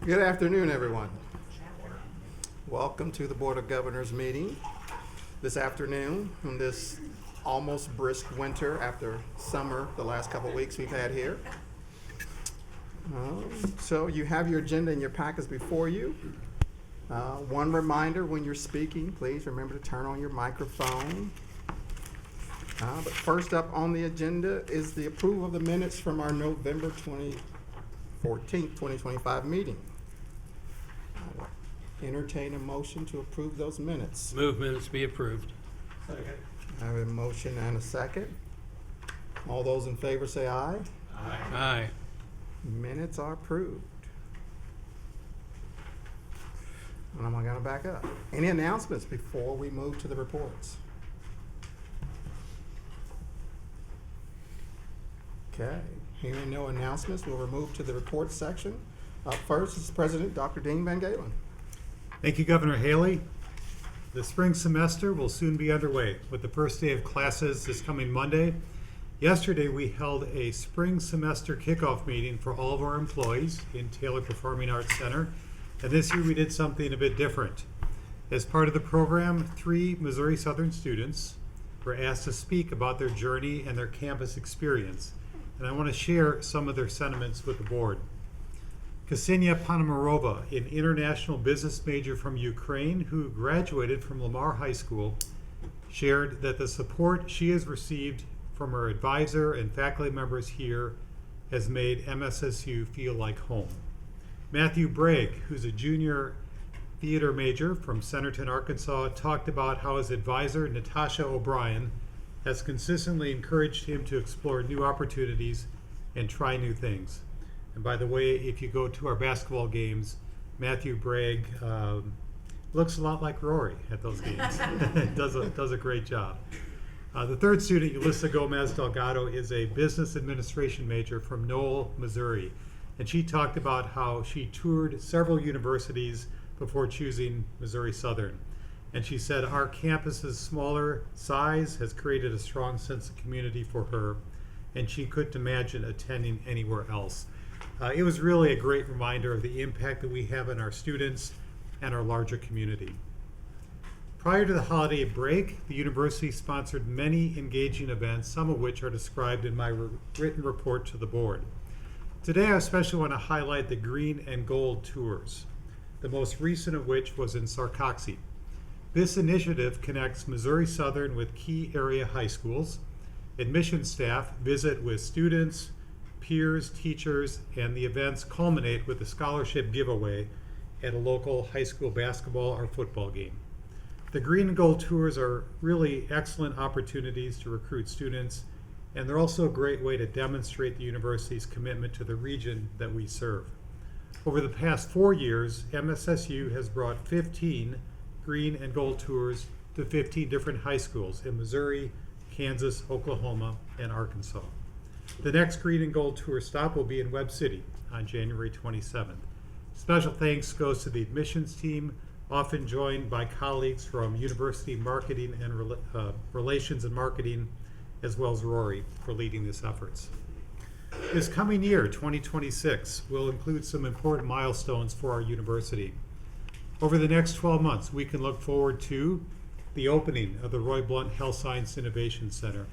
Good afternoon, everyone. Welcome to the Board of Governors meeting this afternoon on this almost brisk winter after summer the last couple of weeks we've had here. So you have your agenda and your packets before you. One reminder, when you're speaking, please remember to turn on your microphone. But first up on the agenda is the approval of the minutes from our November 14th, 2025 meeting. Entertain a motion to approve those minutes. Move minutes be approved. Second. I have a motion and a second. All those in favor say aye. Aye. Aye. Minutes are approved. And I'm going to back up. Any announcements before we move to the reports? Okay, hearing no announcements, we'll move to the reports section. Up first is President Dr. Dean Van Galen. Thank you, Governor Haley. The spring semester will soon be underway with the first day of classes this coming Monday. Yesterday, we held a spring semester kickoff meeting for all of our employees in Taylor Performing Arts Center. And this year we did something a bit different. As part of the program, 3 Missouri Southern students were asked to speak about their journey and their campus experience. And I want to share some of their sentiments with the board. Ksenia Ponomarova, an international business major from Ukraine who graduated from Lamar High School, shared that the support she has received from her advisor and faculty members here has made MSSU feel like home. Matthew Bragg, who's a junior theater major from Centerton, Arkansas, talked about how his advisor, Natasha O'Brien, has consistently encouraged him to explore new opportunities and try new things. And by the way, if you go to our basketball games, Matthew Bragg looks a lot like Rory at those games. does a great job. The third student, Yulissa Gomez Delgado, is a business administration major from Knoll, Missouri. And she talked about how she toured several universities before choosing Missouri Southern. And she said our campus's smaller size has created a strong sense of community for her, and she couldn't imagine attending anywhere else. It was really a great reminder of the impact that we have on our students and our larger community. Prior to the holiday break, the university sponsored many engaging events, some of which are described in my written report to the board. Today, I especially want to highlight the Green and Gold Tours, the most recent of which was in Sarcoxie. This initiative connects Missouri Southern with key area high schools. Admission staff visit with students, peers, teachers, and the events culminate with a scholarship giveaway at a local high school basketball or football game. The Green and Gold Tours are really excellent opportunities to recruit students, and they're also a great way to demonstrate the university's commitment to the region that we serve. Over the past 4 years, MSSU has brought 15 Green and Gold Tours to 15 different high schools in Missouri, Kansas, Oklahoma, and Arkansas. The next Green and Gold Tour stop will be in Webb City on January 27th. Special thanks goes to the admissions team, often joined by colleagues from University Marketing and Relations and Marketing, as well as Rory, for leading these efforts. This coming year, 2026, will include some important milestones for our university. Over the next 12 months, we can look forward to the opening of the Roy Blunt Health Science Innovation Center,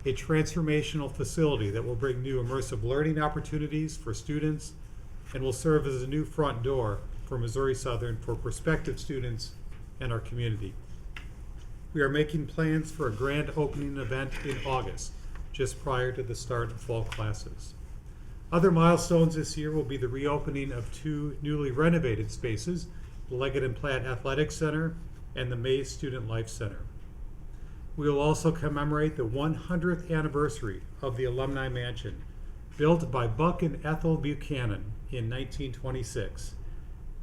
a transformational facility that will bring new immersive learning opportunities for students and will serve as a new front door for Missouri Southern for prospective students and our community. We are making plans for a grand opening event in August, just prior to the start of fall classes. Other milestones this year will be the reopening of 2 newly renovated spaces, the Leggett and Platt Athletic Center and the Mays Student Life Center. We will also commemorate the 100th anniversary of the Alumni Mansion, built by Buck and Ethel Buchanan in 1926.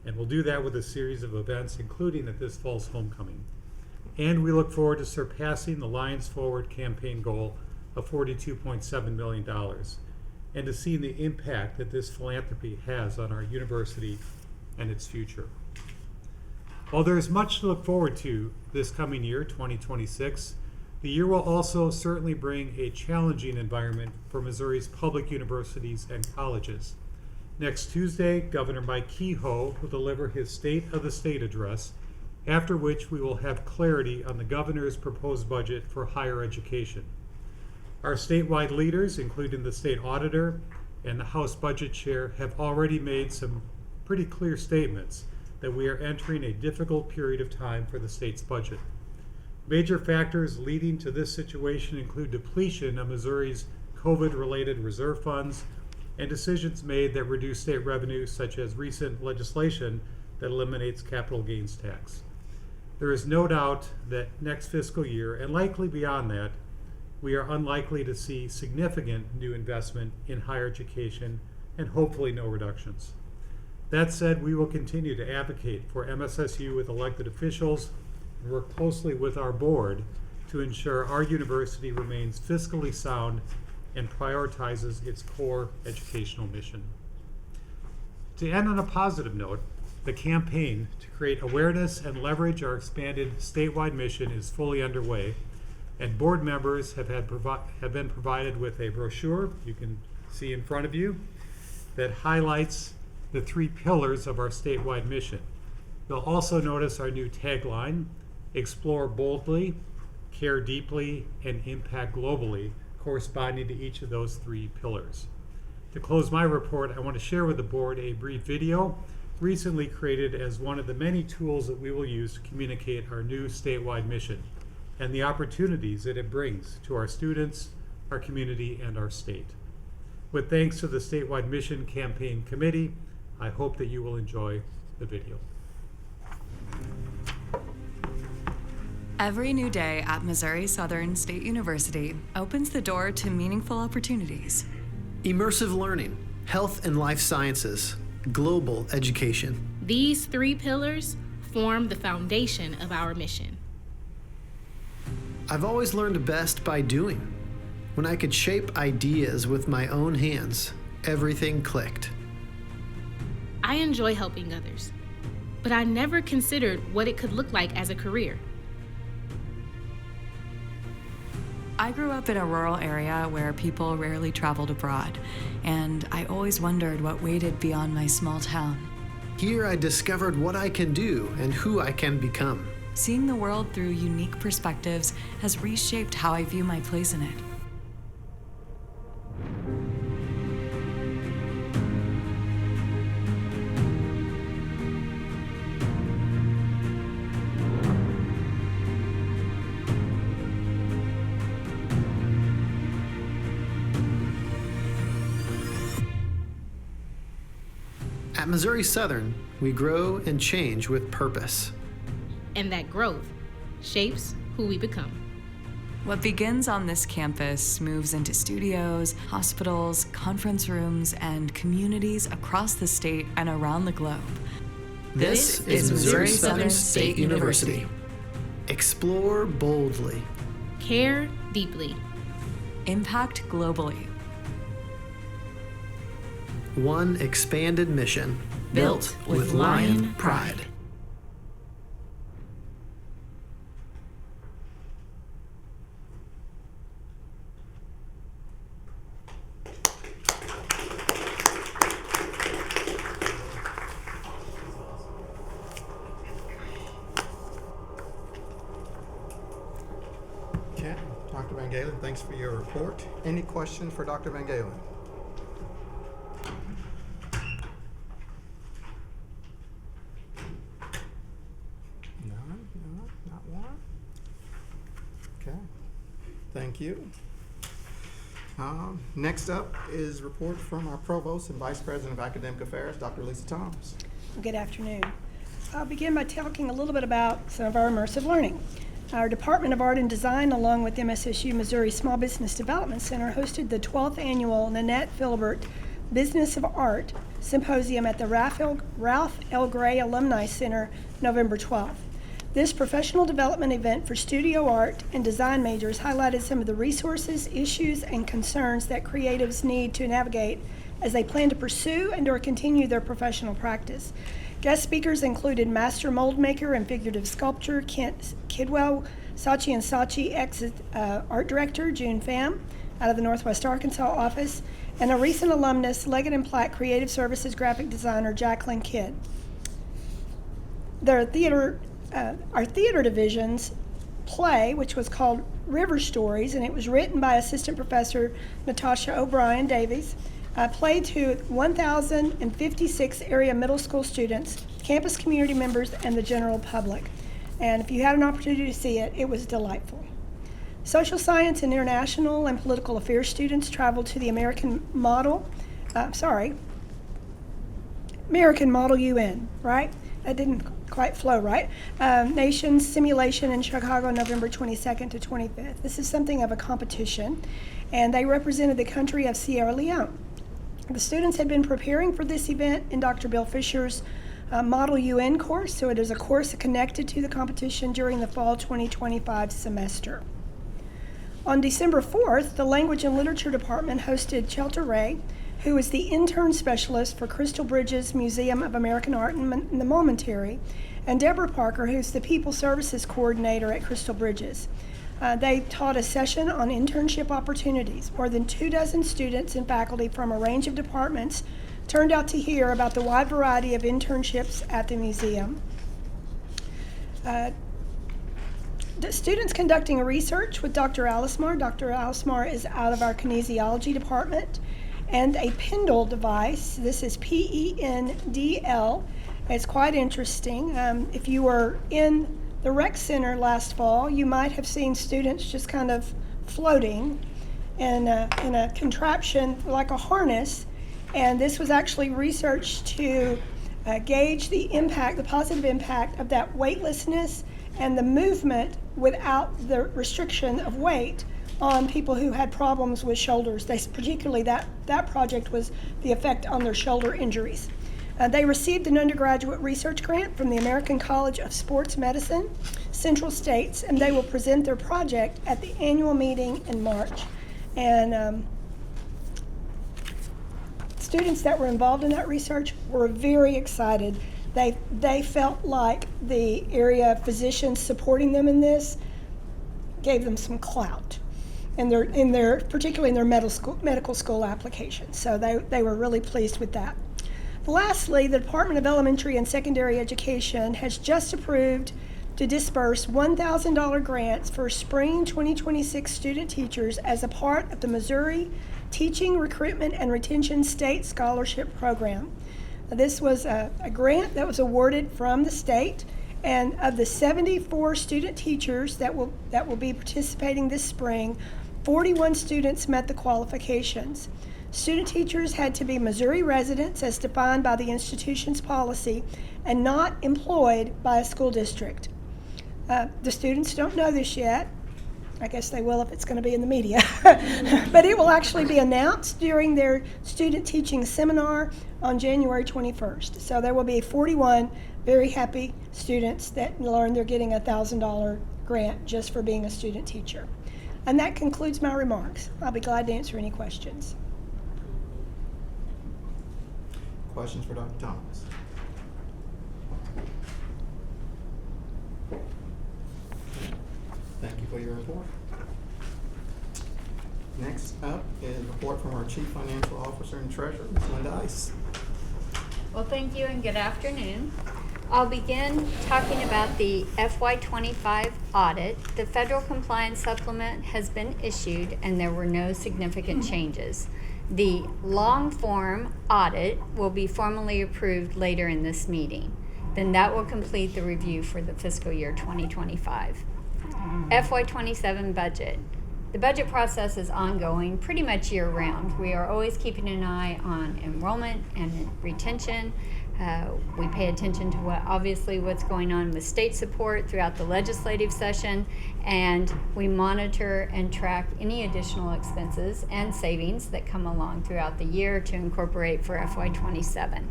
And we'll do that with a series of events, including at this fall's homecoming. And we look forward to surpassing the Lions Forward campaign goal of $42.7 million, and to seeing the impact that this philanthropy has on our university and its future. While there is much to look forward to this coming year, 2026, the year will also certainly bring a challenging environment for Missouri's public universities and colleges. Next Tuesday, Governor Mike Kehoe will deliver his State of the State address, after which we will have clarity on the governor's proposed budget for higher education. Our statewide leaders, including the state auditor and the House Budget Chair, have already made some pretty clear statements that we are entering a difficult period of time for the state's budget. Major factors leading to this situation include depletion of Missouri's COVID-related reserve funds and decisions made that reduce state revenues, such as recent legislation that eliminates capital gains tax. There is no doubt that next fiscal year, and likely beyond that, we are unlikely to see significant new investment in higher education and hopefully no reductions. That said, we will continue to advocate for MSSU with elected officials and work closely with our board to ensure our university remains fiscally sound and prioritizes its core educational mission. To end on a positive note, the campaign to create awareness and leverage our expanded statewide mission is fully underway, and board members have been provided with a brochure you can see in front of you that highlights the 3 pillars of our statewide mission. You'll also notice our new tagline, Explore Boldly, Care Deeply, and Impact Globally, corresponding to each of those 3 pillars. To close my report, I want to share with the board a brief video recently created as one of the many tools that we will use to communicate our new statewide mission and the opportunities that it brings to our students, our community, and our state. With thanks to the Statewide Mission Campaign Committee, I hope that you will enjoy the video. Every new day at Missouri Southern State University opens the door to meaningful opportunities. Immersive learning, health and life sciences, global education. These 3 pillars form the foundation of our mission. I've always learned best by doing. When I could shape ideas with my own hands, everything clicked. I enjoy helping others, but I never considered what it could look like as a career. I grew up in a rural area where people rarely traveled abroad, and I always wondered what waited beyond my small town. Here I discovered what I can do and who I can become. Seeing the world through unique perspectives has reshaped how I view my place in it. At Missouri Southern, we grow and change with purpose. And that growth shapes who we become. What begins on this campus moves into studios, hospitals, conference rooms, and communities across the state and around the globe. This is Missouri Southern State University. Explore boldly. Care deeply. Impact globally. One expanded mission, Built with lion pride. Okay, Dr. Van Galen, thanks for your report. Any questions for Dr. Van Galen? None, not one. Okay, thank you. Next up is report from our Provost and Vice President of Academic Affairs, Dr. Lisa Thomas. Good afternoon. I'll begin by talking a little bit about some of our immersive learning. Our Department of Art and Design, along with MSSU Missouri Small Business Development Center, hosted the 12th annual Nanette Philibert Business of Art Symposium at the Ralph L. Gray Alumni Center, November 12th. This professional development event for studio art and design majors highlighted some of the resources, issues, and concerns that creatives need to navigate as they plan to pursue and/or continue their professional practice. Guest speakers included master mold maker and figurative sculptor Kent Kidwell, Saatchi & Saatchi art director June Pham, out of the Northwest Arkansas office, and a recent alumnus, Leggett and Platt Creative Services graphic designer Jacqueline Kidd. Our theater division's play, which was called River Stories, and it was written by Assistant Professor Natasha O'Brien Davies, played to 1,056 area middle school students, campus community members, and the general public. And if you had an opportunity to see it, it was delightful. Social science and international and political affairs students traveled to the American Model UN, right? That didn't quite flow right. Nations Simulation in Chicago, November 22nd to 25th. This is something of a competition, and they represented the country of Sierra Leone. The students had been preparing for this event in Dr. Bill Fisher's Model UN course, so it is a course connected to the competition during the fall 2025 semester. On December 4th, the Language and Literature Department hosted Chelta Ray, who is the intern specialist for Crystal Bridges Museum of American Art in the Momentary, and Deborah Parker, who's the People Services Coordinator at Crystal Bridges. They taught a session on internship opportunities. More than 24 students and faculty from a range of departments turned out to hear about the wide variety of internships at the museum. The students conducting research with Dr. Alismar. Dr. Alismar is out of our kinesiology department. And a Pendle device. This is PENDL. It's quite interesting. If you were in the rec center last fall, you might have seen students just kind of floating in a contraption like a harness. And this was actually researched to gauge the impact, the positive impact of that weightlessness and the movement without the restriction of weight on people who had problems with shoulders. Particularly that project was the effect on their shoulder injuries. They received an undergraduate research grant from the American College of Sports Medicine, Central States, and they will present their project at the annual meeting in March. And students that were involved in that research were very excited. They felt like the area physicians supporting them in this gave them some clout, particularly in their medical school applications. So they were really pleased with that. Lastly, the Department of Elementary and Secondary Education has just approved to disperse $1,000 grants for spring 2026 student teachers as a part of the Missouri Teaching, Recruitment, and Retention State Scholarship Program. This was a grant that was awarded from the state, and of the 74 student teachers that will be participating this spring, 41 students met the qualifications. Student teachers had to be Missouri residents as defined by the institution's policy and not employed by a school district. The students don't know this yet. I guess they will if it's going to be in the media. But it will actually be announced during their student teaching seminar on January 21st. So there will be 41 very happy students that learn they're getting a $1,000 grant just for being a student teacher. And that concludes my remarks. I'll be glad to answer any questions. Questions for Dr. Thomas? Thank you for your report. Next up is a report from our Chief Financial Officer and Treasurer, Ms. Linda Ice. Well, thank you and good afternoon. I'll begin talking about the FY25 audit. The federal compliance supplement has been issued and there were no significant changes. The long form audit will be formally approved later in this meeting. Then that will complete the review for the fiscal year 2025. FY27 budget. The budget process is ongoing pretty much year round. We are always keeping an eye on enrollment and retention. We pay attention to what's going on with state support throughout the legislative session, and we monitor and track any additional expenses and savings that come along throughout the year to incorporate for FY27.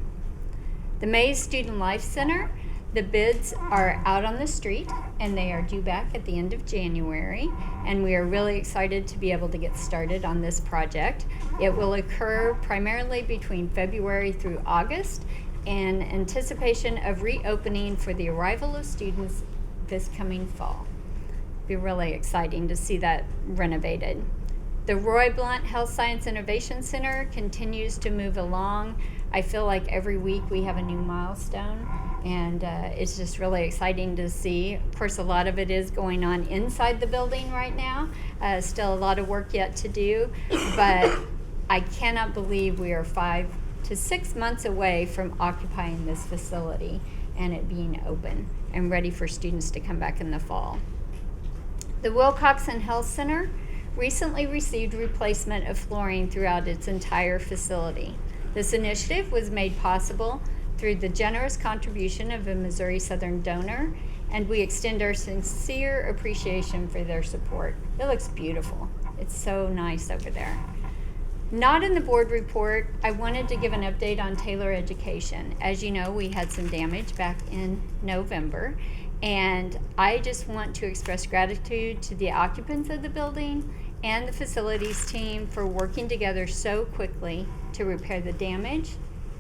The Mays Student Life Center, the bids are out on the street and they are due back at the end of January, and we are really excited to be able to get started on this project. It will occur primarily between February through August in anticipation of reopening for the arrival of students this coming fall. Be really exciting to see that renovated. The Roy Blunt Health Science Innovation Center continues to move along. I feel like every week we have a new milestone, and it's just really exciting to see. Of course, a lot of it is going on inside the building right now. Still a lot of work yet to do, but I cannot believe we are 5 to 6 months away from occupying this facility and it being open and ready for students to come back in the fall. The Wilcoxon Health Center recently received replacement of flooring throughout its entire facility. This initiative was made possible through the generous contribution of a Missouri Southern donor, and we extend our sincere appreciation for their support. It looks beautiful. It's so nice over there. Not in the board report, I wanted to give an update on Taylor Education. As you know, we had some damage back in November, and I just want to express gratitude to the occupants of the building and the facilities team for working together so quickly to repair the damage.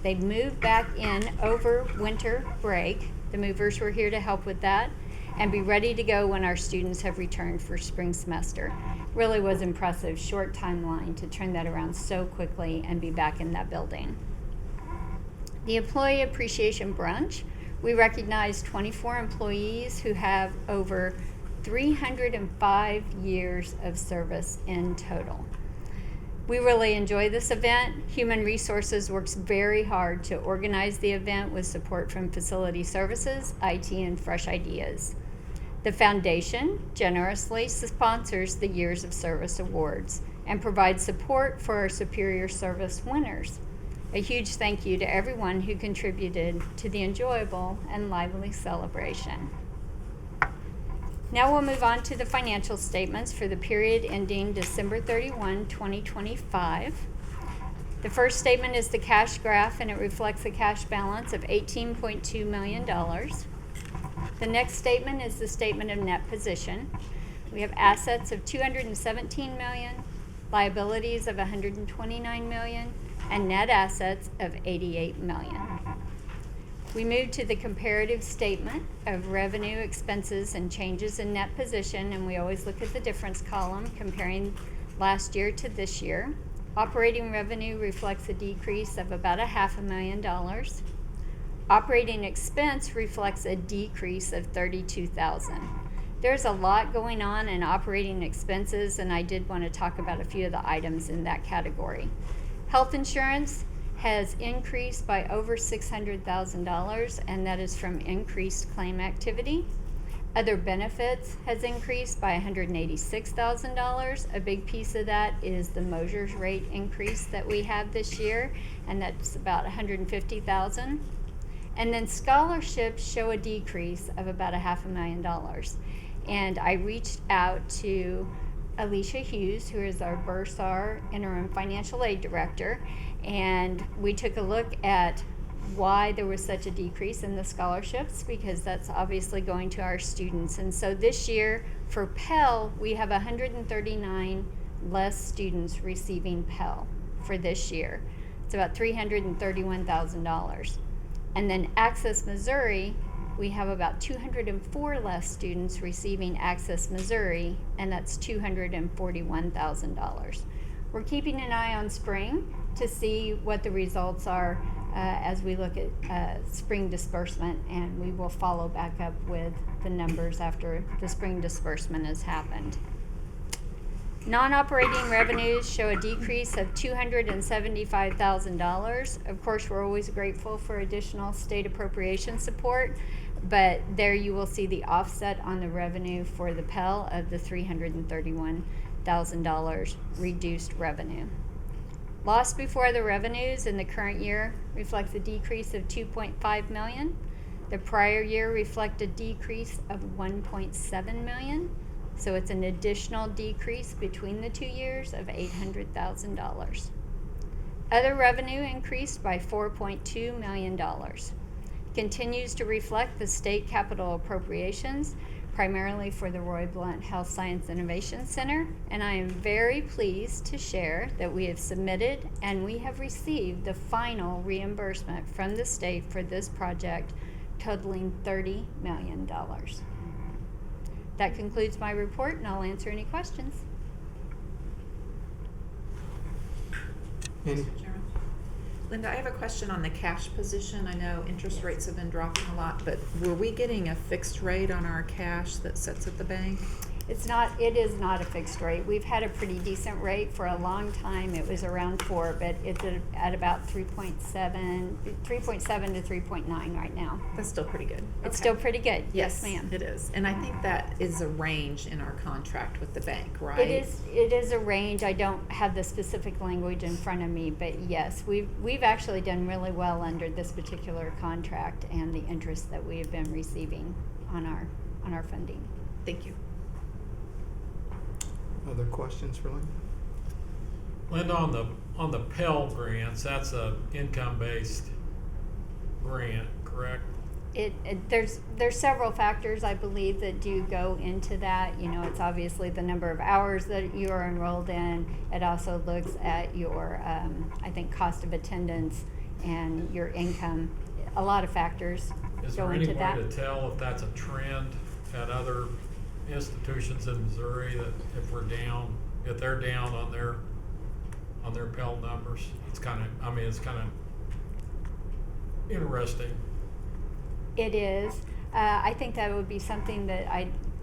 They moved back in over winter break. The movers were here to help with that and be ready to go when our students have returned for spring semester. Really was impressive, short timeline to turn that around so quickly and be back in that building. The Employee Appreciation Brunch, we recognize 24 employees who have over 305 years of service in total. We really enjoy this event. Human Resources works very hard to organize the event with support from Facility Services, IT, and Fresh Ideas. The foundation generously sponsors the Years of Service Awards and provides support for our Superior Service winners. A huge thank you to everyone who contributed to the enjoyable and lively celebration. Now we'll move on to the financial statements for the period ending December 31, 2025. The first statement is the cash graph, and it reflects a cash balance of $18.2 million. The next statement is the statement of net position. We have assets of $217 million, liabilities of $129 million, and net assets of $88 million. We move to the comparative statement of revenue, expenses, and changes in net position, and we always look at the difference column comparing last year to this year. Operating revenue reflects a decrease of about $500,000. Operating expense reflects a decrease of $32,000. There's a lot going on in operating expenses, and I did want to talk about a few of the items in that category. Health insurance has increased by over $600,000, and that is from increased claim activity. Other benefits has increased by $186,000. A big piece of that is the Mosher's rate increase that we have this year, and that's about $150,000. And then scholarships show a decrease of about $500,000. And I reached out to Alicia Hughes, who is our Bursar Interim Financial Aid Director, and we took a look at why there was such a decrease in the scholarships, because that's obviously going to our students. And so this year for Pell, we have 139 less students receiving Pell for this year. It's about $331,000. And then Access Missouri, we have about 204 less students receiving Access Missouri, and that's $241,000. We're keeping an eye on spring to see what the results are as we look at spring disbursement, and we will follow back up with the numbers after the spring disbursement has happened. Non-operating revenues show a decrease of $275,000. Of course, we're always grateful for additional state appropriation support, but there you will see the offset on the revenue for the Pell of the $331,000 reduced revenue. Loss before the revenues in the current year reflects a decrease of $2.5 million. The prior year reflected a decrease of $1.7 million. So it's an additional decrease between the 2 years of $800,000. Other revenue increased by $4.2 million. Continues to reflect the state capital appropriations, primarily for the Roy Blunt Health Science Innovation Center, and I am very pleased to share that we have submitted and we have received the final reimbursement from the state for this project, totaling $30 million. That concludes my report, and I'll answer any questions. Any- Mr. Chairman. Linda, I have a question on the cash position. I know interest rates have been dropping a lot, but were we getting a fixed rate on our cash that sits at the bank? It is not a fixed rate. We've had a pretty decent rate for a long time. It was around 4, but it's at about 3.7 to 3.9 right now. That's still pretty good. It's Okay. still pretty good. Yes, ma'am. It is. And I think that is a range in our contract with the bank, right? It is a range. I don't have the specific language in front of me, but yes, we've actually done really well under this particular contract and the interest that we have been receiving on our funding. Thank you. Other questions for Linda? Linda, on the Pell grants, that's a income-based grant, correct? There's several factors, I believe, that do go into that. You know, it's obviously the number of hours that you are enrolled in. It also looks at your, I think, cost of attendance and your income. A lot of factors Is go there any into way that. to tell if that's a trend at other institutions in Missouri, that if they're down on their Pell numbers? It's kind of interesting. It is. I think that would be something that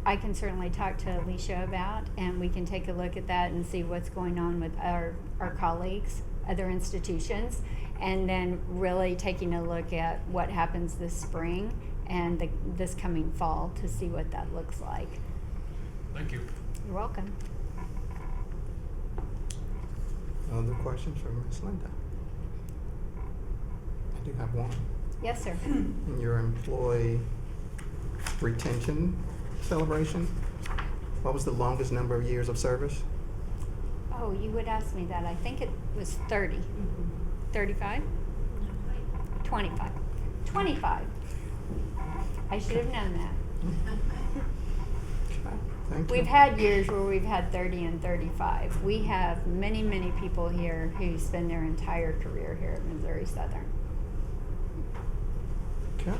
I can certainly talk to Alicia about, and we can take a look at that and see what's going on with our colleagues, other institutions, and then really taking a look at what happens this spring and this coming fall to see what that looks like. Thank you. You're welcome. Other questions for Ms. Linda? I do have one. Yes, sir. In your employee retention celebration, what was the longest number of years of service? Oh, you would ask me that. I think it was 30. 35? 25. 25. I should have known that. Thank you. We've had years where we've had 30 and 35. We have many, many people here who spend their entire career here at Missouri Southern. Okay.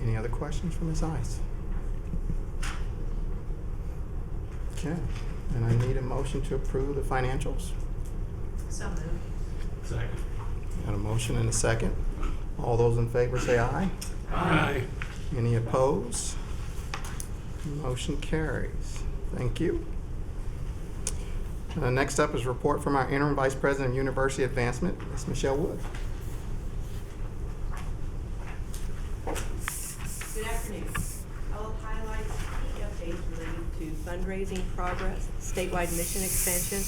Any other questions for Ms. Ice? Okay, and I need a motion to approve the financials. So moved. Second. Got a motion and a second. All those in favor say aye. Aye. Any opposed? Motion carries. Thank you. Next up is report from our interim vice president of university advancement, Ms. Michelle Wood. Good afternoon. I will highlight key updates relating to fundraising progress, statewide mission expansion,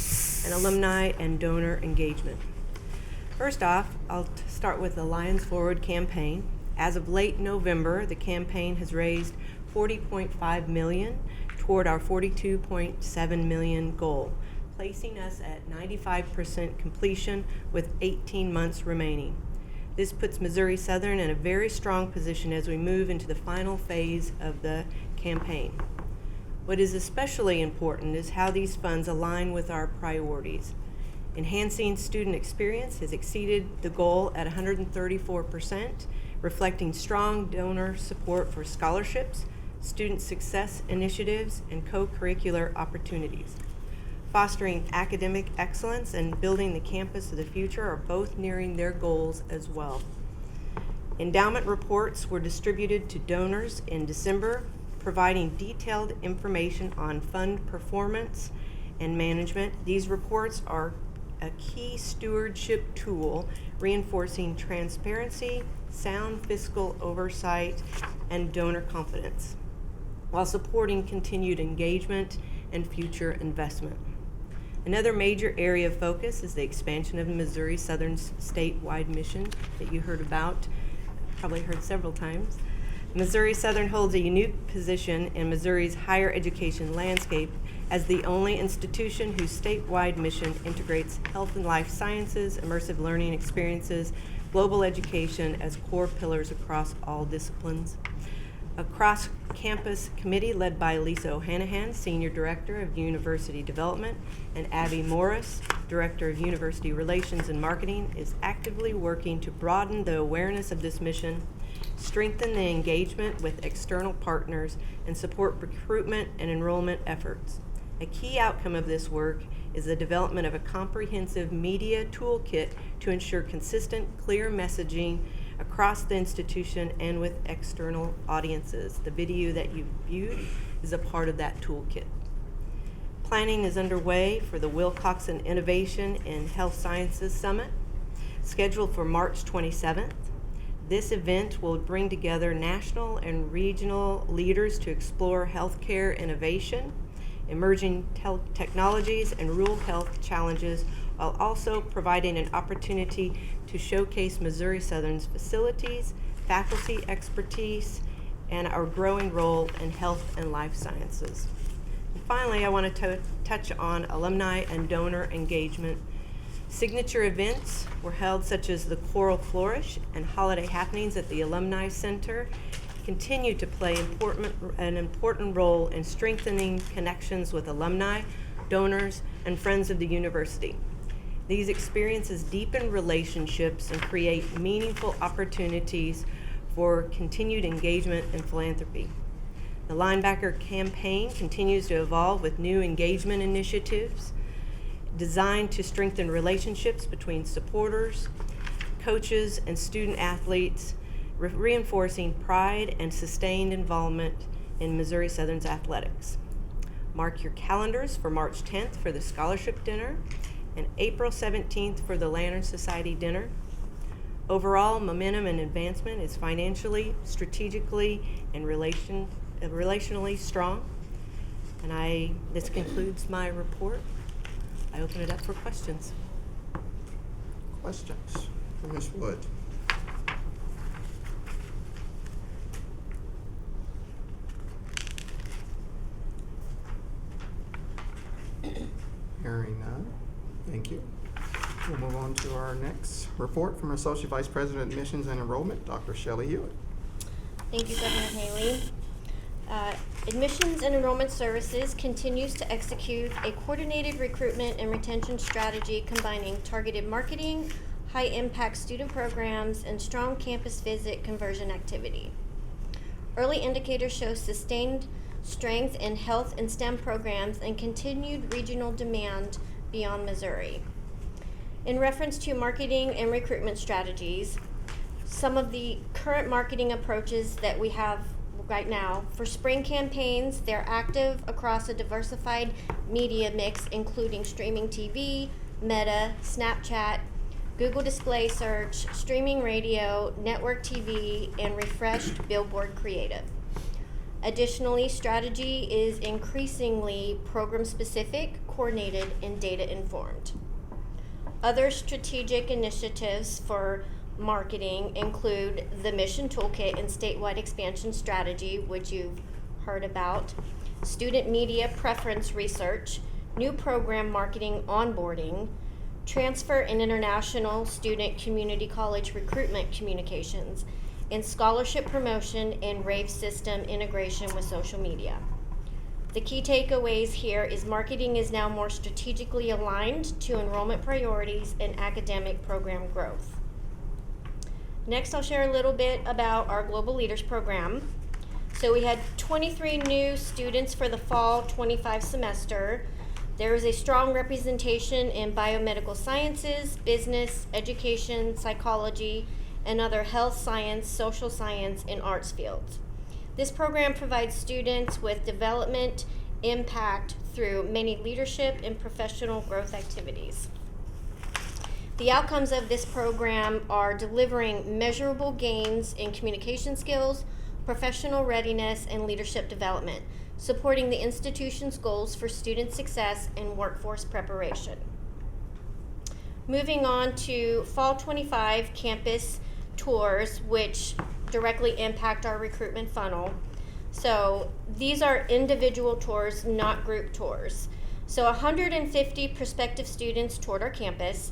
and alumni and donor engagement. First off, I'll start with the Lions Forward campaign. As of late November, the campaign has raised $40.5 million toward our $42.7 million goal, placing us at 95% completion with 18 months remaining. This puts Missouri Southern in a very strong position as we move into the final phase of the campaign. What is especially important is how these funds align with our priorities. Enhancing student experience has exceeded the goal at 134%, reflecting strong donor support for scholarships, student success initiatives, and co-curricular opportunities. Fostering academic excellence and building the campus of the future are both nearing their goals as well. Endowment reports were distributed to donors in December, providing detailed information on fund performance and management. These reports are a key stewardship tool, reinforcing transparency, sound fiscal oversight, and donor confidence, while supporting continued engagement and future investment. Another major area of focus is the expansion of Missouri Southern's statewide mission that you heard about, probably heard several times. Missouri Southern holds a unique position in Missouri's higher education landscape as the only institution whose statewide mission integrates health and life sciences, immersive learning experiences, global education as core pillars across all disciplines. A cross-campus committee led by Lisa O'Hanahan, Senior Director of University Development, and Abby Morris, Director of University Relations and Marketing, is actively working to broaden the awareness of this mission, strengthen the engagement with external partners, and support recruitment and enrollment efforts. A key outcome of this work is the development of a comprehensive media toolkit to ensure consistent, clear messaging across the institution and with external audiences. The video that you viewed is a part of that toolkit. Planning is underway for the Wilcoxon Innovation in Health Sciences Summit, scheduled for March 27th. This event will bring together national and regional leaders to explore healthcare innovation, emerging technologies, and rural health challenges, while also providing an opportunity to showcase Missouri Southern's facilities, faculty expertise, and our growing role in health and life sciences. And finally, I want to touch on alumni and donor engagement. Signature events were held, such as the Choral Flourish and holiday happenings at the Alumni Center, continue to play an important role in strengthening connections with alumni, donors, and friends of the university. These experiences deepen relationships and create meaningful opportunities for continued engagement and philanthropy. The Linebacker campaign continues to evolve with new engagement initiatives designed to strengthen relationships between supporters, coaches, and student athletes, reinforcing pride and sustained involvement in Missouri Southern's athletics. Mark your calendars for March 10th for the scholarship dinner and April 17th for the Lantern Society dinner. Overall, momentum and advancement is financially, strategically, and relationally strong. And this concludes my report. I open it up for questions. Questions for Ms. Wood? Hearing none, thank you. We'll move on to our next report from Associate Vice President Admissions and Enrollment, Dr. Shelley Hewitt. Thank you, Governor Haley. Admissions and Enrollment Services continues to execute a coordinated recruitment and retention strategy combining targeted marketing, high-impact student programs, and strong campus visit conversion activity. Early indicators show sustained strength in health and STEM programs and continued regional demand beyond Missouri. In reference to marketing and recruitment strategies, some of the current marketing approaches that we have right now for spring campaigns, they're active across a diversified media mix, including streaming TV, Meta, Snapchat, Google Display Search, streaming radio, network TV, and refreshed billboard creative. Additionally, strategy is increasingly program-specific, coordinated, and data-informed. Other strategic initiatives for marketing include the Mission Toolkit and Statewide Expansion Strategy, which you've heard about, student media preference research, new program marketing onboarding, transfer and international student community college recruitment communications, and scholarship promotion and rave system integration with social media. The key takeaways here is marketing is now more strategically aligned to enrollment priorities and academic program growth. Next, I'll share a little bit about our Global Leaders Program. So we had 23 new students for the fall 25 semester. There is a strong representation in biomedical sciences, business, education, psychology, and other health science, social science, and arts fields. This program provides students with development impact through many leadership and professional growth activities. The outcomes of this program are delivering measurable gains in communication skills, professional readiness, and leadership development, supporting the institution's goals for student success and workforce preparation. Moving on to Fall 25 campus tours, which directly impact our recruitment funnel. So these are individual tours, not group tours. So 150 prospective students toured our campus.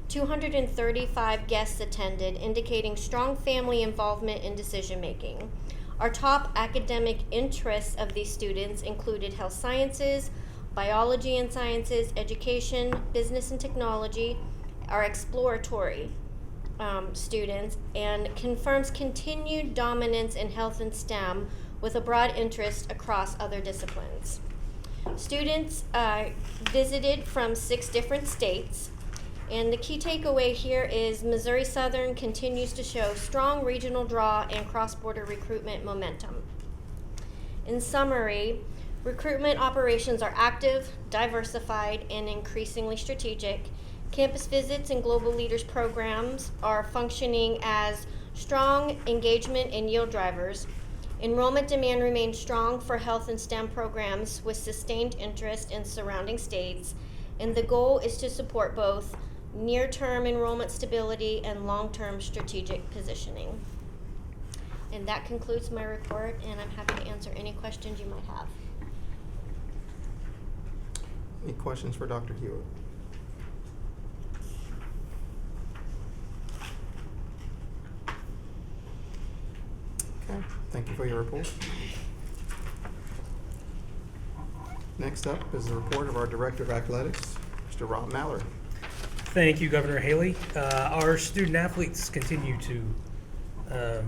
235 guests attended, indicating strong family involvement in decision making. Our top academic interests of these students included health sciences, biology and sciences, education, business and technology, our exploratory students, and confirms continued dominance in health and STEM with a broad interest across other disciplines. Students visited from 6 different states, and the key takeaway here is Missouri Southern continues to show strong regional draw and cross-border recruitment momentum. In summary, recruitment operations are active, diversified, and increasingly strategic. Campus visits and global leaders programs are functioning as strong engagement and yield drivers. Enrollment demand remains strong for health and STEM programs with sustained interest in surrounding states, and the goal is to support both near-term enrollment stability and long-term strategic positioning. And that concludes my report, and I'm happy to answer any questions you might have. Any questions for Dr. Hewitt? Okay, thank you for your report. Next up is the report of our Director of Athletics, Mr. Rob Mallory. Thank you, Governor Haley. Our student athletes continue to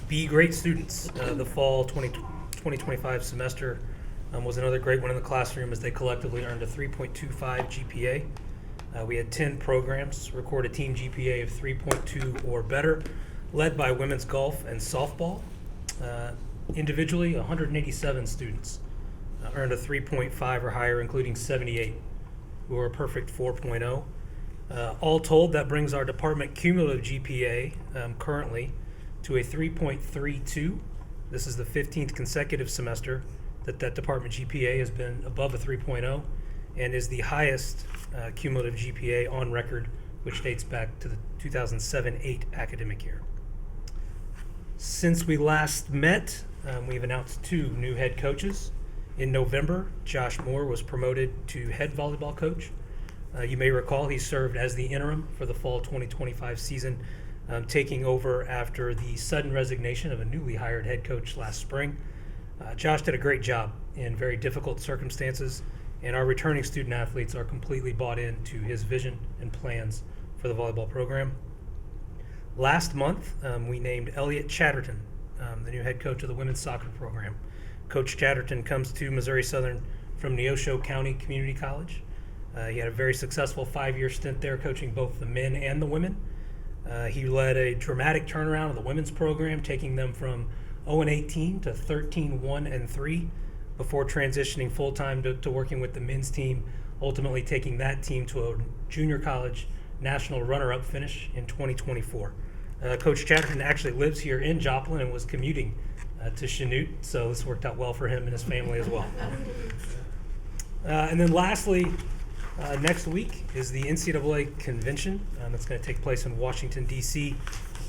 be great students. The fall 2025 semester was another great one in the classroom as they collectively earned a 3.25 GPA. We had 10 programs record a team GPA of 3.2 or better, led by women's golf and softball. Individually, 187 students earned a 3.5 or higher, including 78 who were a perfect 4.0. All told, that brings our department cumulative GPA currently to a 3.32. This is the 15th consecutive semester that department GPA has been above a 3.0 and is the highest cumulative GPA on record, which dates back to the 2007-8 academic year. Since we last met, we've announced 2 new head coaches. In November, Josh Moore was promoted to head volleyball coach. You may recall he served as the interim for the fall 2025 season, taking over after the sudden resignation of a newly hired head coach last spring. Josh did a great job in very difficult circumstances, and our returning student athletes are completely bought into his vision and plans for the volleyball program. Last month, we named Elliot Chatterton the new head coach of the women's soccer program. Coach Chatterton comes to Missouri Southern from Neosho County Community College. He had a very successful 5-year stint there coaching both the men and the women. He led a dramatic turnaround of the women's program, taking them from 0-18 to 13-1-3 before transitioning full-time to working with the men's team, ultimately taking that team to a junior college national runner-up finish in 2024. Coach Chatterton actually lives here in Joplin and was commuting to Chanute, so this worked out well for him and his family as well. And then lastly, next week is the NCAA convention that's going to take place in Washington, D.C.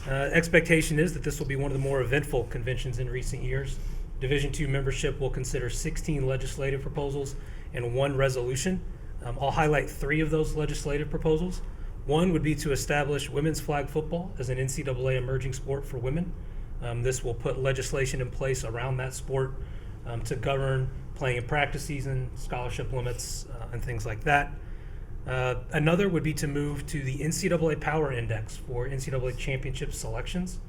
Expectation is that this will be one of the more eventful conventions in recent years. Division II membership will consider 16 legislative proposals and 1 resolution. I'll highlight 3 of those legislative proposals. One would be to establish women's flag football as an NCAA emerging sport for women. This will put legislation in place around that sport to govern playing in practice season, scholarship limits, and things like that. Another would be to move to the NCAA Power Index for NCAA championship selections.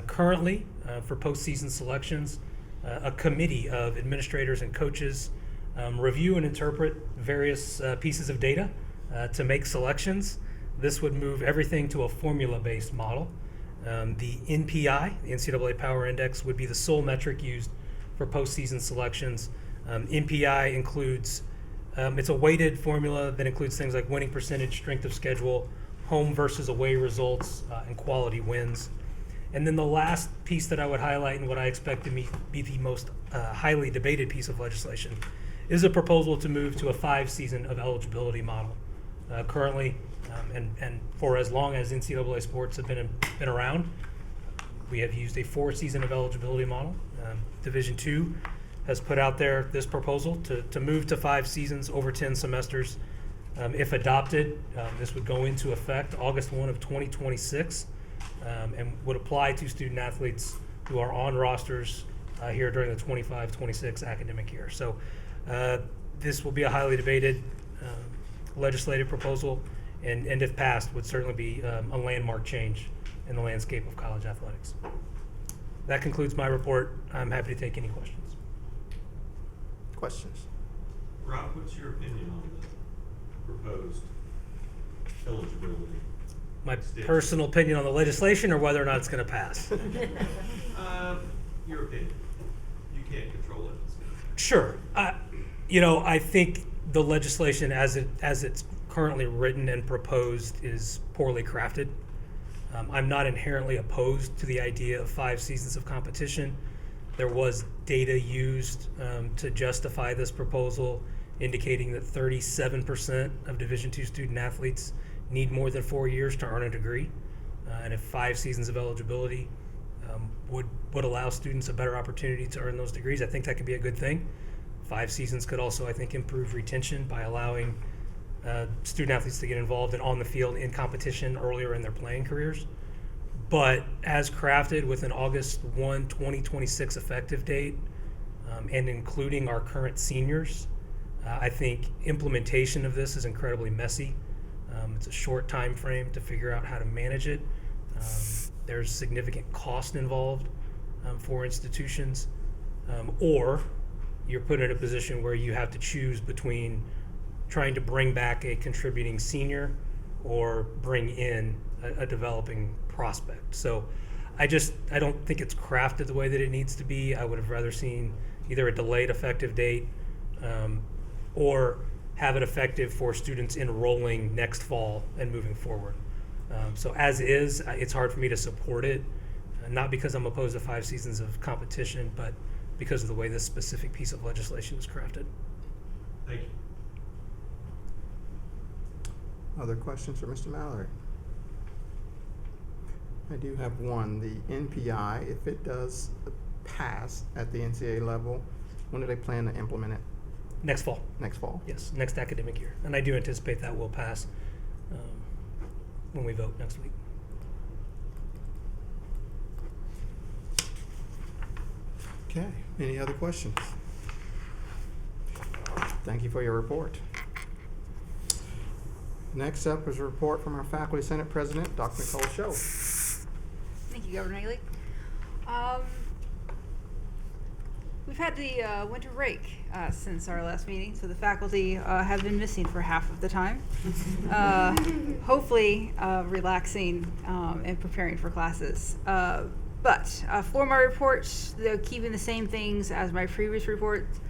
Currently, for postseason selections, a committee of administrators and coaches review and interpret various pieces of data to make selections. This would move everything to a formula-based model. The NPI, the NCAA Power Index, would be the sole metric used for postseason selections. NPI includes, it's a weighted formula that includes things like winning percentage, strength of schedule, home versus away results, and quality wins. And then the last piece that I would highlight and what I expect to be the most highly debated piece of legislation is a proposal to move to a 5-season of eligibility model. Currently, and for as long as NCAA sports have been around, we have used a 4-season of eligibility model. Division II has put out there this proposal to move to 5 seasons over 10 semesters. If adopted, this would go into effect August 1 of 2026 and would apply to student athletes who are on rosters here during the 25-26 academic year. So this will be a highly debated legislative proposal, and if passed, would certainly be a landmark change in the landscape of college athletics. That concludes my report. I'm happy to take any questions. Questions? Rob, what's your opinion on the proposed eligibility? My extension? personal opinion on the legislation or whether or not it's going to pass? Your opinion. You can't control it. Sure. I think the legislation as it's currently written and proposed is poorly crafted. I'm not inherently opposed to the idea of 5 seasons of competition. There was data used to justify this proposal, indicating that 37% of Division II student athletes need more than 4 years to earn a degree, and if 5 seasons of eligibility would allow students a better opportunity to earn those degrees, I think that could be a good thing. 5 seasons could also, I think, improve retention by allowing student athletes to get involved and on the field in competition earlier in their playing careers. But as crafted with an August 1, 2026 effective date, and including our current seniors, I think implementation of this is incredibly messy. It's a short time frame to figure out how to manage it. There's significant cost involved for institutions, or you're put in a position where you have to choose between trying to bring back a contributing senior or bring in a developing prospect. So I don't think it's crafted the way that it needs to be. I would have rather seen either a delayed effective date or have it effective for students enrolling next fall and moving forward. So as is, it's hard for me to support it, not because I'm opposed to 5 seasons of competition, but because of the way this specific piece of legislation is crafted. Thank you. Other questions for Mr. Mallory? I do have one. The NPI, if it does pass at the NCAA level, when do they plan to implement it? Next fall. Next fall? Yes, next academic year. And I do anticipate that will pass when we vote next week. Okay, any other questions? Thank you for your report. Next up is a report from our Faculty Senate President, Dr. Nicole Show. Thank you, Governor Haley. We've had the winter break since our last meeting, so the faculty have been missing for half of the time. Hopefully relaxing and preparing for classes. But for my reports, they're keeping the same things as my previous reports.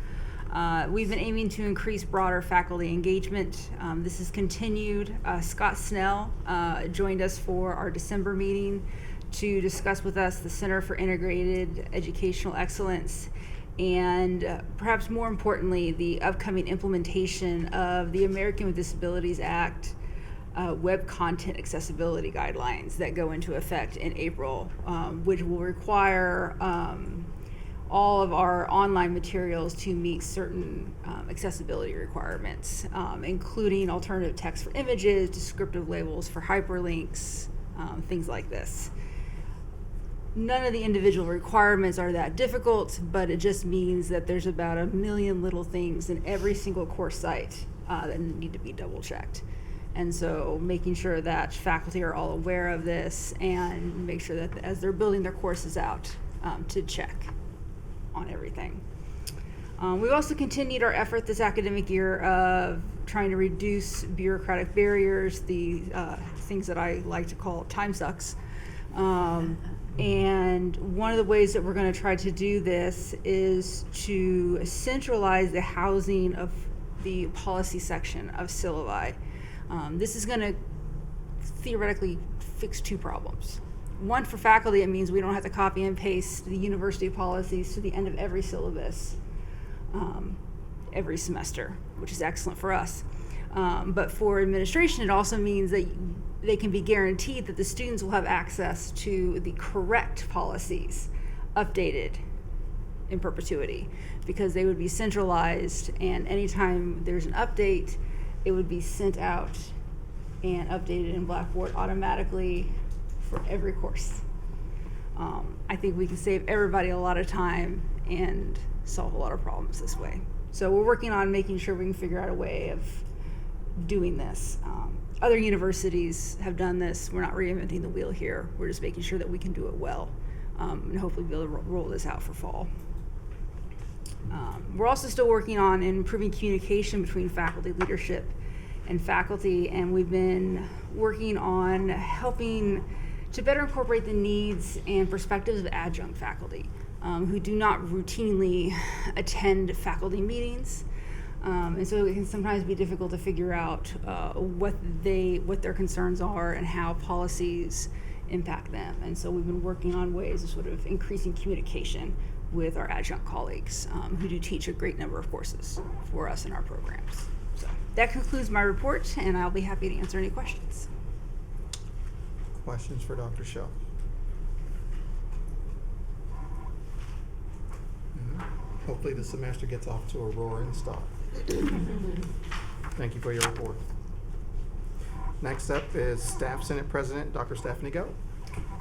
We've been aiming to increase broader faculty engagement. This has continued. Scott Snell joined us for our December meeting to discuss with us the Center for Integrated Educational Excellence and perhaps more importantly, the upcoming implementation of the American with Disabilities Act web content accessibility guidelines that go into effect in April, which will require all of our online materials to meet certain accessibility requirements, including alternative text for images, descriptive labels for hyperlinks, things like this. None of the individual requirements are that difficult, but it just means that there's about 1 million little things in every single course site that need to be double checked. And so making sure that faculty are all aware of this and make sure that as they're building their courses out to check on everything. We've also continued our effort this academic year of trying to reduce bureaucratic barriers, the things that I like to call time sucks. And one of the ways that we're going to try to do this is to centralize the housing of the policy section of syllabi. This is going to theoretically fix 2 problems. One, for faculty, it means we don't have to copy and paste the university policies to the end of every syllabus every semester, which is excellent for us. But for administration, it also means that they can be guaranteed that the students will have access to the correct policies updated in perpetuity, because they would be centralized, and anytime there's an update, it would be sent out and updated in Blackboard automatically for every course. I think we can save everybody a lot of time and solve a lot of problems this way. So we're working on making sure we can figure out a way of doing this. Other universities have done this. We're not reinventing the wheel here. We're just making sure that we can do it well, and hopefully be able to roll this out for fall. We're also still working on improving communication between faculty leadership and faculty, and we've been working on helping to better incorporate the needs and perspectives of adjunct faculty who do not routinely attend faculty meetings. And so it can sometimes be difficult to figure out what their concerns are and how policies impact them. And so we've been working on ways of sort of increasing communication with our adjunct colleagues who do teach a great number of courses for us in our programs. So that concludes my report, and I'll be happy to answer any questions. Questions for Dr. Shaw? Hopefully the semester gets off to a roaring start. Thank you for your report. Next up is Staff Senate President Dr. Stephanie Goh.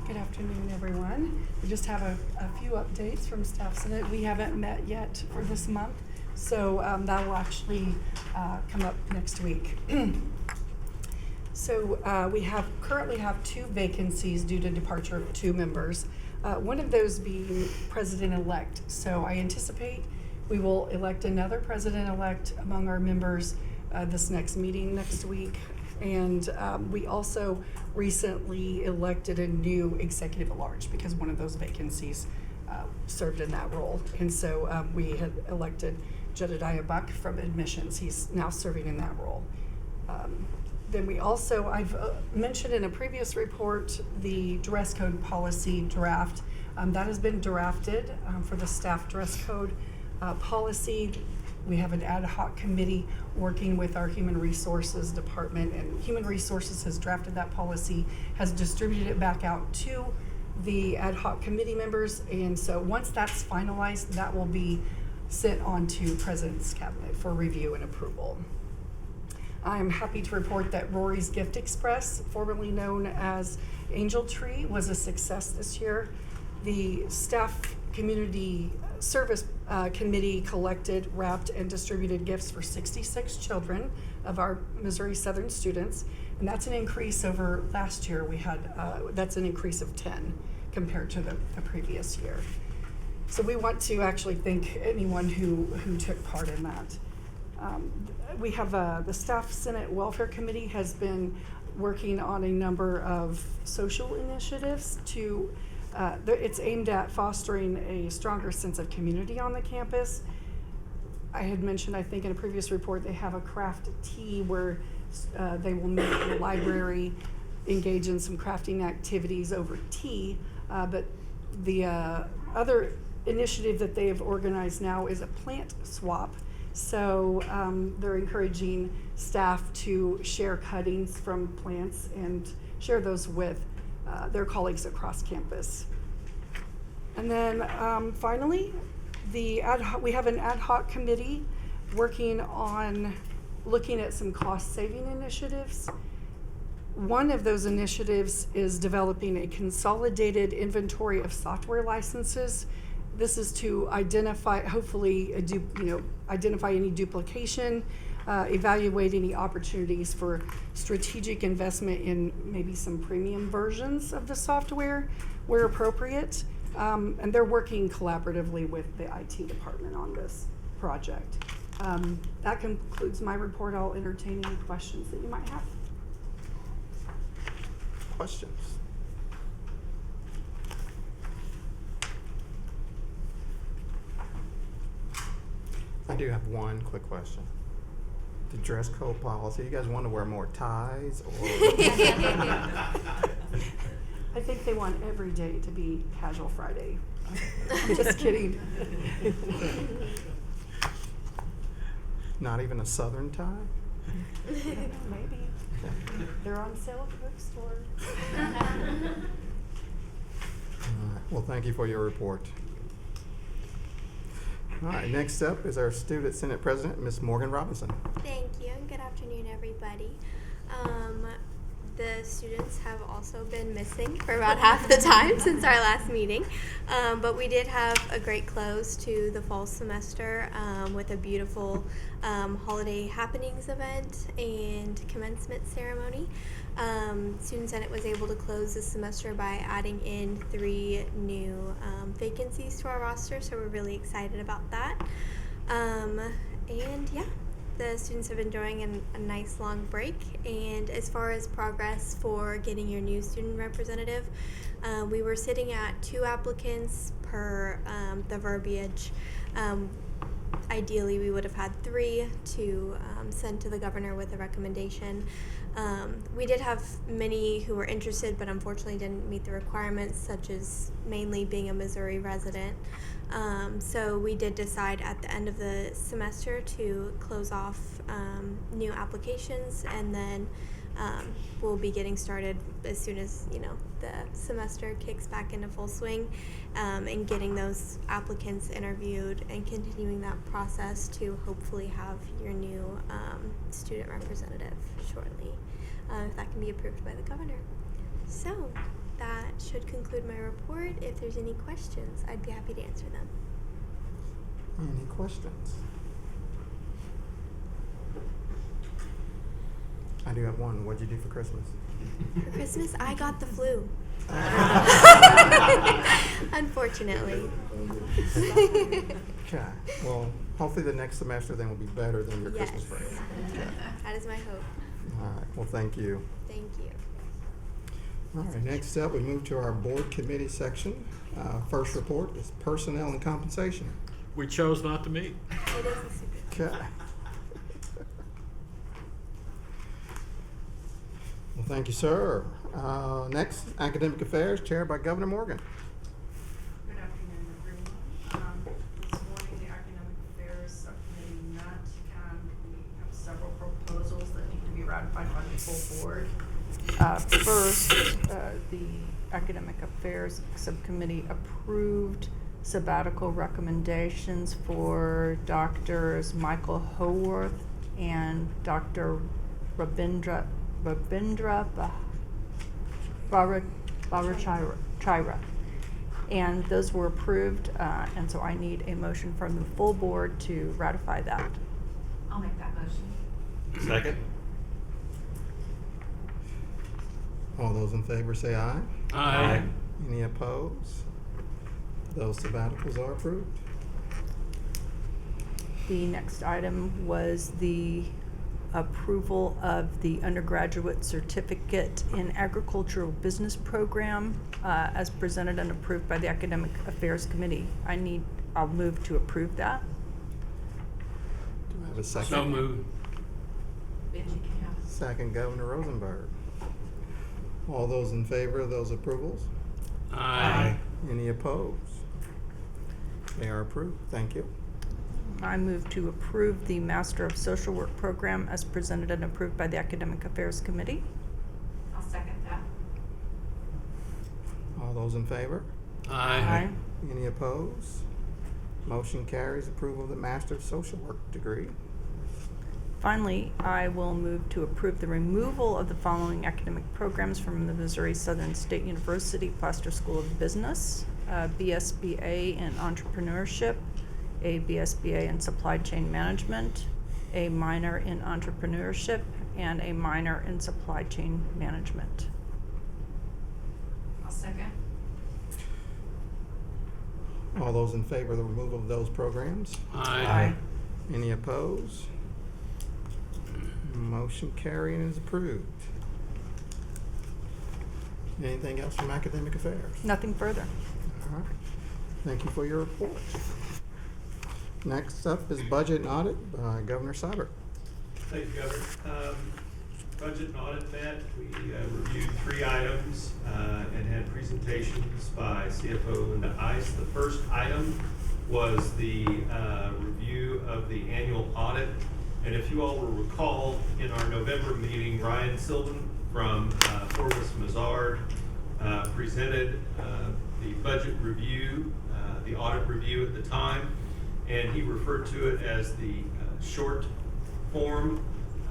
Good afternoon, everyone. We just have a few updates from Staff Senate. We haven't met yet for this month, so that will actually come up next week. So we currently have 2 vacancies due to departure of 2 members. One of those being president-elect. So I anticipate we will elect another president-elect among our members this next meeting next week. And we also recently elected a new executive at large because one of those vacancies served in that role. And so we had elected Jedediah Buck from admissions. He's now serving in that role. Then we also, I've mentioned in a previous report, the dress code policy draft. That has been drafted for the staff dress code policy. We have an ad hoc committee working with our Human Resources Department, and Human Resources has drafted that policy, has distributed it back out to the ad hoc committee members, and so once that's finalized, that will be sent on to President's Cabinet for review and approval. I am happy to report that Rory's Gift Express, formerly known as Angel Tree, was a success this year. The staff community service committee collected, wrapped, and distributed gifts for 66 children of our Missouri Southern students, and that's an increase over last year. We had that's an increase of 10 compared to the previous year. So we want to actually thank anyone who took part in that. We have the Staff Senate Welfare Committee has been working on a number of social initiatives to it's aimed at fostering a stronger sense of community on the campus. I had mentioned, I think in a previous report, they have a craft tea where they will meet in the library, engage in some crafting activities over tea, but the other initiative that they have organized now is a plant swap. So they're encouraging staff to share cuttings from plants and share those with their colleagues across campus. And then finally, we have an ad hoc committee working on looking at some cost-saving initiatives. One of those initiatives is developing a consolidated inventory of software licenses. This is to identify, hopefully, identify any duplication, evaluate any opportunities for strategic investment in maybe some premium versions of the software where appropriate. And they're working collaboratively with the IT department on this project. That concludes my report. I'll entertain any questions that you might have. Questions? I do have one quick question. The dress code policy, you guys want to wear more ties or? I think they want every day to be Casual Friday. I'm just kidding. Not even a Southern tie? Maybe. They're on sale at the bookstore. All right. Well, thank you for your report. All right, next up is our Student Senate President, Ms. Morgan Robinson. Thank you, and good afternoon, everybody. the students have also been missing for about half the time since our last meeting. But we did have a great close to the fall semester with a beautiful holiday happenings event and commencement ceremony. Student Senate was able to close the semester by adding in 3 new vacancies to our roster, so we're really excited about that. And yeah, the students have been enjoying a nice long break. And as far as progress for getting your new student representative, we were sitting at 2 applicants per the verbiage. Ideally, we would have had 3 to send to the governor with a recommendation. We did have many who were interested, but unfortunately didn't meet the requirements, such as mainly being a Missouri resident. So we did decide at the end of the semester to close off new applications, and then we'll be getting started as soon as the semester kicks back into full swing, and getting those applicants interviewed and continuing that process to hopefully have your new student representative shortly, if that can be approved by the governor. So that should conclude my report. If there's any questions, I'd be happy to answer them. Any questions? I do have one. What'd you do for Christmas? For Christmas, I got the flu. Unfortunately. Okay. Well, hopefully the next semester then will be better than your Christmas break. Okay. That is my hope. All right. Well, thank you. Thank you. All right. Next up, we move to our board committee section. First report is personnel and compensation. We chose not to meet. It is a secret. Okay. Well, thank you, sir. Next, academic affairs, chaired by Governor Morgan. Good afternoon, everyone. This morning, the Academic Affairs Subcommittee met, and we have several proposals that need to be ratified by the full board. First, the Academic Affairs Subcommittee approved sabbatical recommendations for Drs. Michael Howarth and Dr. Rabindra Bhattacharya. And those were approved, and so I need a motion from the full board to ratify that. I'll make that motion. Second? All those in favor say aye. Aye. Any opposed? Those sabbaticals are approved. The next item was the approval of the undergraduate certificate in agricultural business program as presented and approved by the Academic Affairs Committee. I'll move to approve that. Do I have a second? So moved. Second, Governor Rosenberg. All those in favor of those approvals? Aye. Any opposed? They are approved. Thank you. I move to approve the Master of Social Work program as presented and approved by the Academic Affairs Committee. I'll second that. All those in favor? Aye. Any opposed? Motion carries approval of the Master of Social Work degree. Finally, I will move to approve the removal of the following academic programs from the Missouri Southern State University Foster School of Business: BSBA in Entrepreneurship, a BSBA in Supply Chain Management, a minor in Entrepreneurship, and a minor in Supply Chain Management. I'll second. All those in favor of the removal of those programs? Aye. Any opposed? Motion carried and is approved. Anything else from Academic Affairs? Nothing further. All right. Thank you for your report. Next up is Budget and Audit by Governor Seibert. Thank you, Governor. Budget and audit met. We reviewed 3 items and had presentations by CFO Linda Ice. The first item was the review of the annual audit. And if you all will recall, in our November meeting, Ryan Sylvan from Forvis Mazard presented the budget review, the audit review at the time, and he referred to it as the short form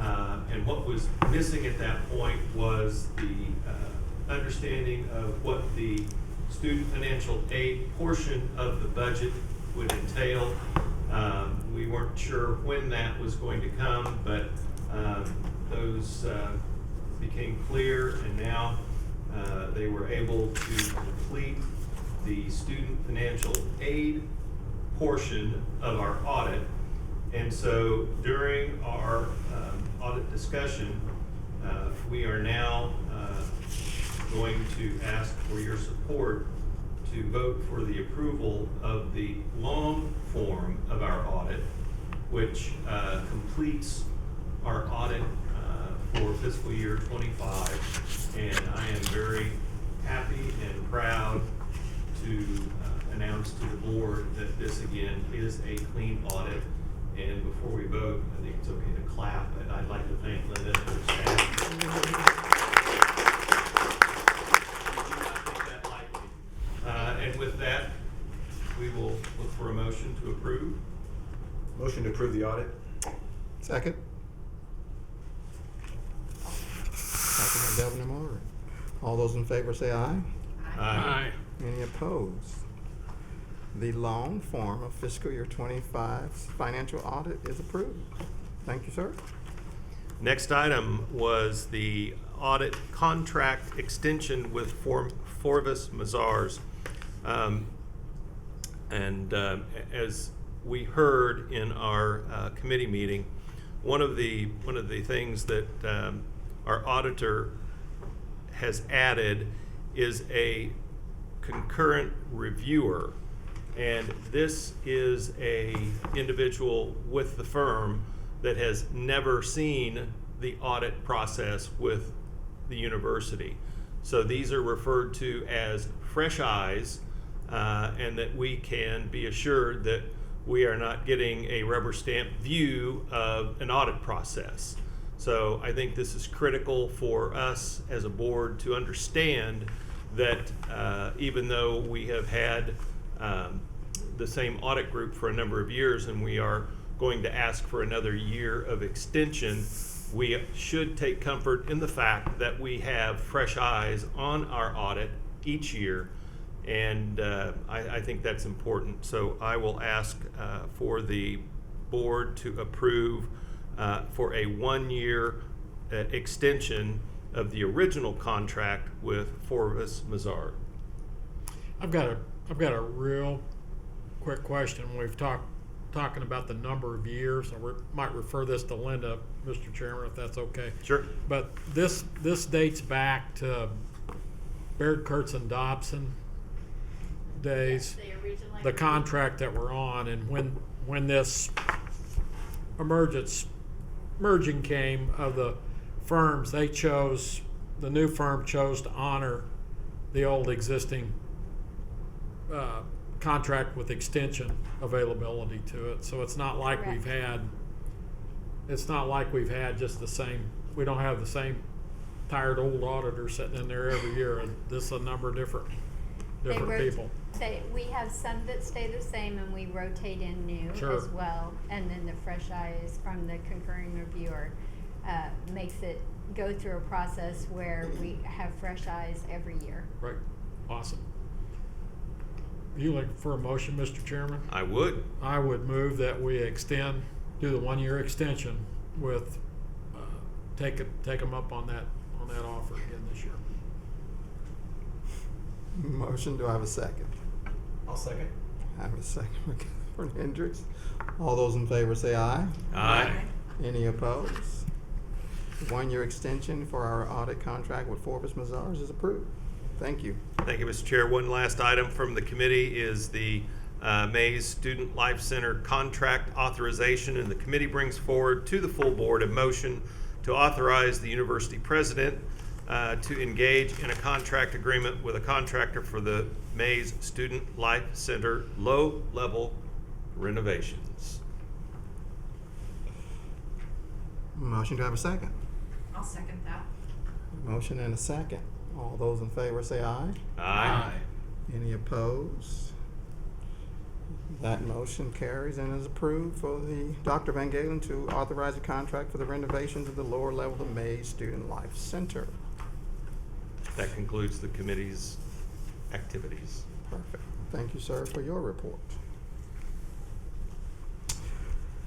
And what was missing at that point was the understanding of what the student financial aid portion of the budget would entail. We weren't sure when that was going to come, but those became clear, and now they were able to complete the student financial aid portion of our audit. And so during our audit discussion, we are now going to ask for your support to vote for the approval of the long form of our audit, which completes our audit for fiscal year 25. And I am very happy and proud to announce to the board that this again is a clean audit. And before we vote, I think it's okay to clap, and I'd like to thank Linda and her staff. We do not take that lightly. And with that, we will look for a motion to approve. Motion to approve the audit. Second. Second by Governor Moore. All those in favor say aye. Aye. Any opposed? The long form of fiscal year 25's financial audit is approved. Thank you, sir. Next item was the audit contract extension with Forvis Mazars. As we heard in our committee meeting, one of the things that our auditor has added is a concurrent reviewer. And this is a individual with the firm that has never seen the audit process with the university. So these are referred to as fresh eyes, and that we can be assured that we are not getting a rubber stamp view of an audit process. So I think this is critical for us as a board to understand that even though we have had the same audit group for a number of years, and we are going to ask for another year of extension, we should take comfort in the fact that we have fresh eyes on our audit each year, and I think that's important. So I will ask for the board to approve for a 1-year extension of the original contract with Forvis Mazars. I've got a real quick question. We've talking about the number of years, and we might refer this to Linda, Mr. Chairman, if that's okay. Sure. But this dates back to Baird, Kurtz, and Dobson days, the contract that we're on, and when this merging came of the firms, the new firm chose to honor the old existing contract with extension availability to it. So it's not like we've had just the same, we don't have the same tired old auditor sitting in there every year, and this is a number of different people. We have some that stay the same, and we rotate in new as well. And then the fresh eyes from the concurring reviewer makes it go through a process where we have fresh eyes every year. Right. Awesome. You looking for a motion, Mr. Chairman? I would. I would move that we do the 1-year extension with, take them up on that offer again this year. Motion, do I have a second? I'll second. I have a second for Hendricks. All those in favor say aye. Aye. Any opposed? The 1-year extension for our audit contract with Forvis Mazars is approved. Thank you. Thank you, Mr. Chair. One last item from the committee is the Mays Student Life Center contract authorization, and the committee brings forward to the full board a motion to authorize the university president to engage in a contract agreement with a contractor for the Mays Student Life Center low-level renovations. Motion, do I have a second? I'll second that. Motion and a second. All those in favor say aye. Aye. Any opposed? That motion carries and is approved for the Dr. Van Galen to authorize a contract for the renovations of the lower level of Mays Student Life Center. That concludes the committee's activities. Perfect. Thank you, sir, for your report.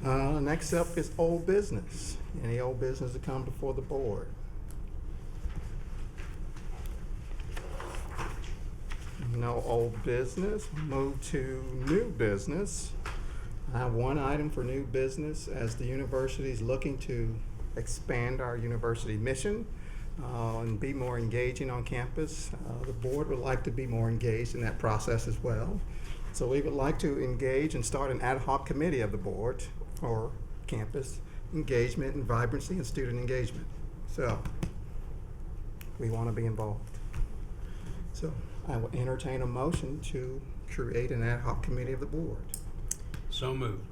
Next up is old business. Any old business to come before the board? No old business. Move to new business. I have one item for new business as the university is looking to expand our university mission and be more engaging on campus. The board would like to be more engaged in that process as well. So we would like to engage and start an ad hoc committee of the board for campus engagement and vibrancy and student engagement. So we want to be involved. So I will entertain a motion to create an ad hoc committee of the board. So moved.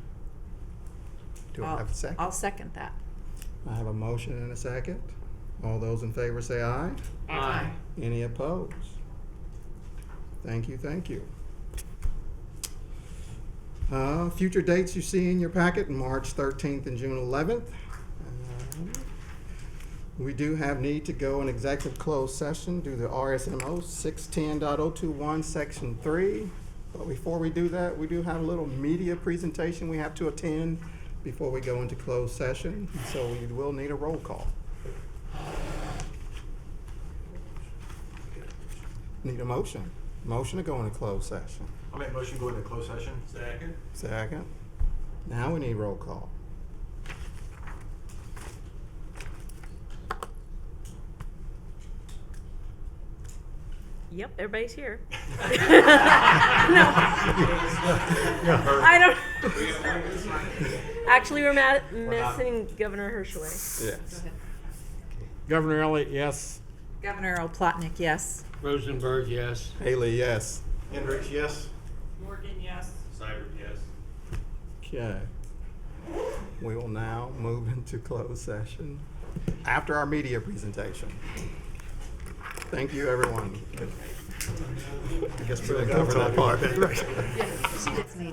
Do I have a second? I'll second that. I have a motion and a second. All those in favor say aye. Aye. Any opposed? Thank you, thank you. Future dates you see in your packet, March 13th and June 11th. We do have need to go in executive closed session due to RSMO 610.021 Section 3. But before we do that, we do have a little media presentation we have to attend before we go into closed session. So we will need a roll call. Need a motion. Motion to go into closed session. I'll make a motion to go into closed session. Second. Second. Now we need roll call. Yep, everybody's here. I don't. Actually, we're missing Governor Hirschway. Yes. Governor Elliott, yes. Governor Oplotnik, yes. Rosenberg, yes. Haley, yes. Hendricks, yes. Morgan, yes. Seibert, yes. Okay. We will now move into closed session after our media presentation. Thank you, everyone. I guess we're going to cover that part. She gets me.